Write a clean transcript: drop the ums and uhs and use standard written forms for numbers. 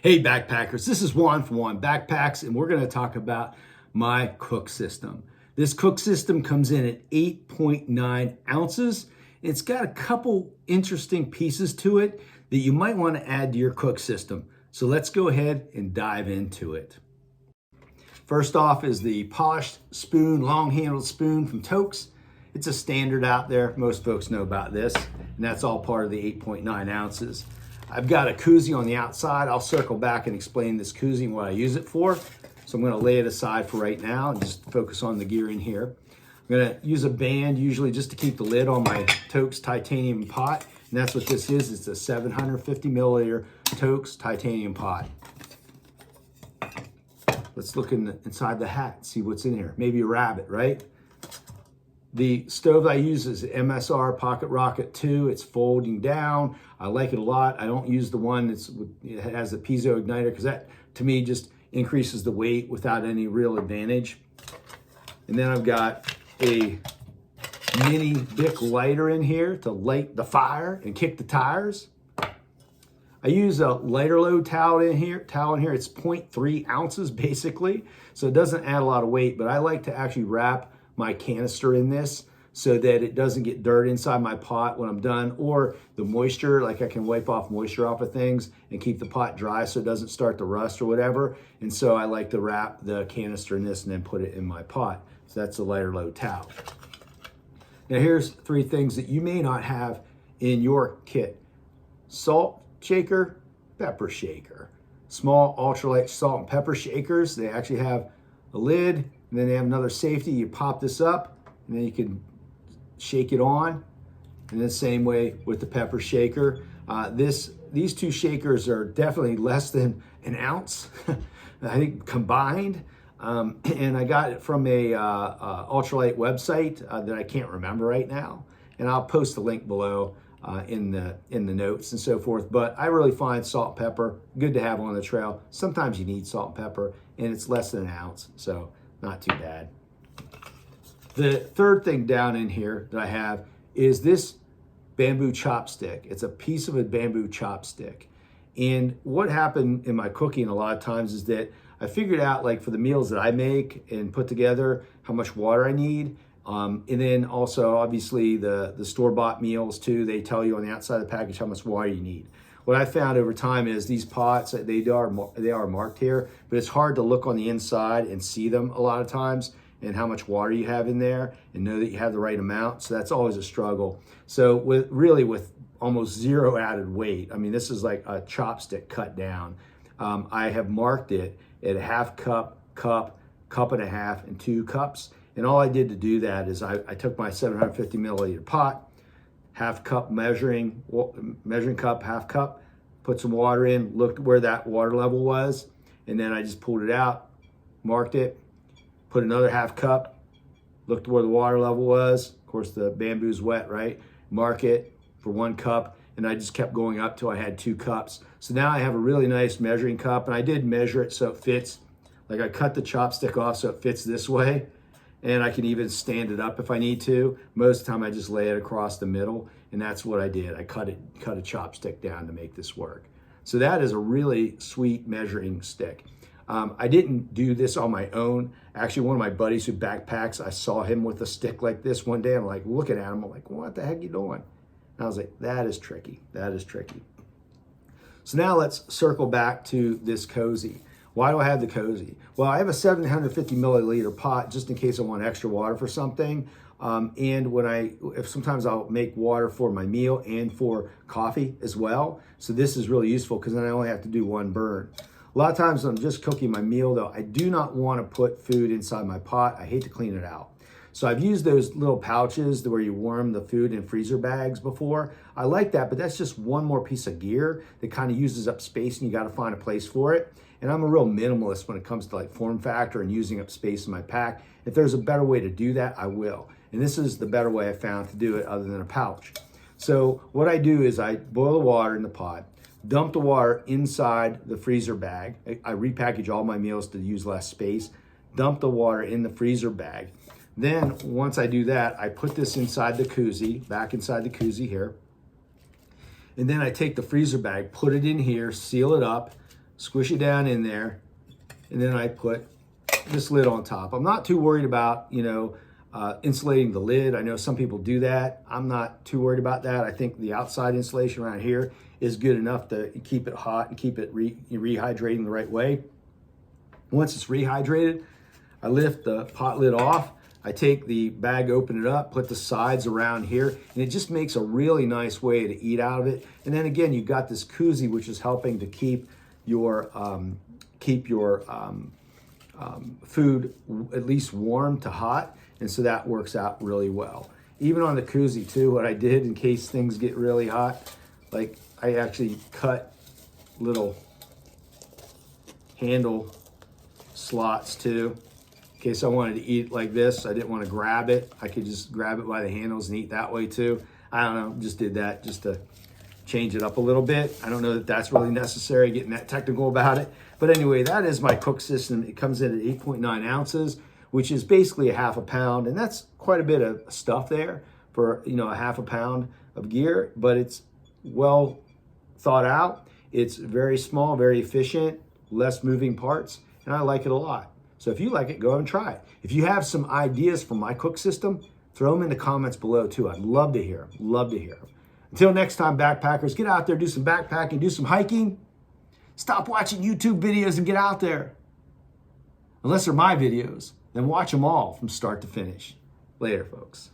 Hey backpackers, this is Juan from Juan Backpacks, and we're going to talk about my cook system. This cook system comes in at 8.9 ounces. It's got a couple interesting pieces to it that you might want to add to your cook system. So let's go ahead and dive into it. First off is the polished spoon, long-handled spoon from Tokes. It's a standard out there. Most folks know about this, and that's all part of the 8.9 ounces. I've got a koozie on the outside. I'll circle back and explain this koozie and what I use it for. So I'm going to lay it aside for right now and just focus on the gear in here. I'm going to use a band usually just to keep the lid on my Tokes titanium pot. And that's what this is. It's a 750 milliliter Tokes titanium pot. Let's look inside the hat, see what's in here. Maybe a rabbit, right? The stove I use is MSR Pocket Rocket 2. It's folding down. I like it a lot. I don't use the one that has a piezo igniter because that, to me, just increases the weight without any real advantage. And then I've got a mini Bic lighter in here to light the fire and kick the tires. I use a lighter load towel in here. It's 0.3 ounces basically, so it doesn't add a lot of weight, but I like to actually wrap my canister in this so that it doesn't get dirt inside my pot when I'm done, or the moisture, like I can wipe off moisture off of things and keep the pot dry so it doesn't start to rust or whatever. And so I like to wrap the canister in this and then put it in my pot. So that's the lighter load towel. Now here's 3 things that you may not have in your kit. Salt shaker, pepper shaker. Small ultralight salt and pepper shakers. They actually have a lid, and then they have another safety. You pop this up, and then you can shake it on. And the same way with the pepper shaker. These 2 shakers are definitely less than an ounce, I think combined. And I got it from a ultralight website that I can't remember right now. And I'll post the link below in the notes and so forth. But I really find salt and pepper good to have on the trail. Sometimes you need salt and pepper, and it's less than an ounce, so not too bad. The third thing down in here that I have is this bamboo chopstick. It's a piece of a bamboo chopstick. And what happened in my cooking a lot of times is that I figured out, like, for the meals that I make and put together, how much water I need. And then also, obviously, the store-bought meals too, they tell you on the outside of the package how much water you need. What I found over time is these pots, they are marked here, but it's hard to look on the inside and see them a lot of times and how much water you have in there and know that you have the right amount. So that's always a struggle. So with almost 0 added weight, I mean, this is like a chopstick cut down. I have marked it at a half cup, cup and a half, and 2 cups. And all I did to do that is I took my 750 milliliter pot, half cup measuring cup, half cup, put some water in, looked where that water level was, and then I just pulled it out, marked it, put another half cup, looked where the water level was. Of course, the bamboo's wet, right? Mark it for 1 cup, and I just kept going up till I had 2 cups. So now I have a really nice measuring cup, and I did measure it so it fits. Like, I cut the chopstick off so it fits this way. And I can even stand it up if I need to. Most of the time I just lay it across the middle, and that's what I did. I cut a chopstick down to make this work. So that is a really sweet measuring stick. I didn't do this on my own. Actually, one of my buddies who backpacks, I saw him with a stick like this one day. I'm like looking at him, I'm like, what the heck are you doing? And I was like, that is tricky, that is tricky. So now let's circle back to this cozy. Why do I have the cozy? Well, I have a 750 milliliter pot just in case I want extra water for something. And sometimes I'll make water for my meal and for coffee as well. So this is really useful because then I only have to do 1 burn. A lot of times when I'm just cooking my meal though, I do not want to put food inside my pot. I hate to clean it out. So I've used those little pouches where you warm the food in freezer bags before. I like that, but that's just one more piece of gear that kind of uses up space, and you got to find a place for it. And I'm a real minimalist when it comes to like form factor and using up space in my pack. If there's a better way to do that, I will. And this is the better way I found to do it other than a pouch. So what I do is I boil the water in the pot, dump the water inside the freezer bag. I repackage all my meals to use less space, dump the water in the freezer bag. Then once I do that, I put this inside the koozie, back inside the koozie here. And then I take the freezer bag, put it in here, seal it up, squish it down in there, and then I put this lid on top. I'm not too worried about, insulating the lid. I know some people do that. I'm not too worried about that. I think the outside insulation around here is good enough to keep it hot and keep it rehydrating the right way. Once it's rehydrated, I lift the pot lid off. I take the bag, open it up, put the sides around here, and it just makes a really nice way to eat out of it. And then again, you've got this koozie, which is helping to keep your food at least warm to hot. And so that works out really well. Even on the koozie too, what I did in case things get really hot, like I actually cut little handle slots too. In case I wanted to eat like this, I didn't want to grab it. I could just grab it by the handles and eat that way too. I don't know, just did that just to change it up a little bit. I don't know that that's really necessary, getting that technical about it. But anyway, that is my cook system. It comes in at 8.9 ounces, which is basically a half a pound. And that's quite a bit of stuff there for, a half a pound of gear, but it's well thought out. It's very small, very efficient, less moving parts, and I like it a lot. So if you like it, go ahead and try it. If you have some ideas for my cook system, throw them in the comments below too. I'd love to hear them, love to hear them. Until next time, backpackers, get out there, do some backpacking, do some hiking. Stop watching YouTube videos and get out there. Unless they're my videos, then watch them all from start to finish. Later, folks.